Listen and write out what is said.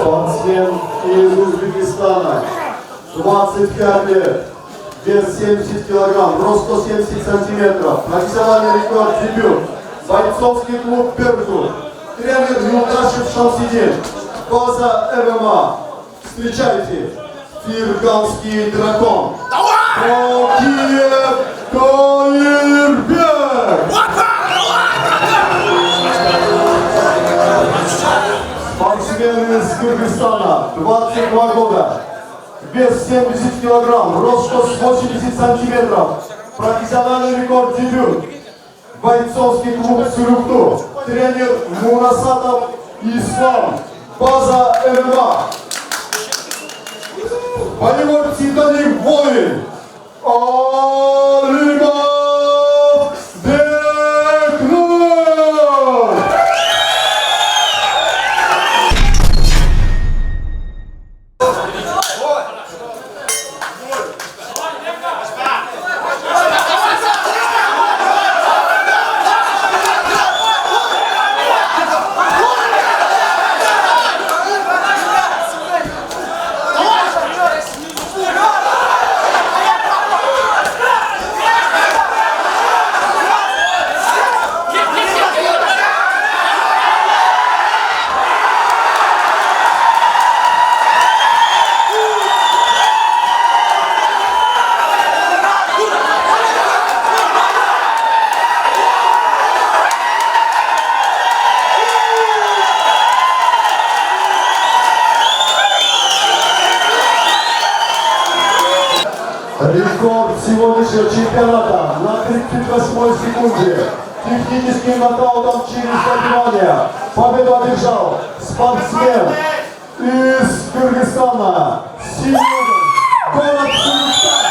Спортсмен из Узбекистана, 25 лет, вес 70 килограмм, рост 170 сантиметров, профессиональный рекорд, дебют, бойцовский клуб «Беркут», тренер Юлдашев Шамсидин, база ММА. Встречайте, Ферганский дракон, Бакиев Каирбек. Спортсмен из Кыргызстана, 22 года, вес 70 килограмм, рост 180 сантиметров, профессиональный рекорд, дебют, бойцовский клуб «Сюрюкту», тренер Мурасатов Ислам, база ММА. Боевой псевдоним «Воин» Алимов Бекнур. Рекорд сегодняшнего чемпионата на 38 секунде. Техническим нокаутом через добивание. Победу одержал спортсмен из Кыргызстана. Синюгин, город Кыргызстан.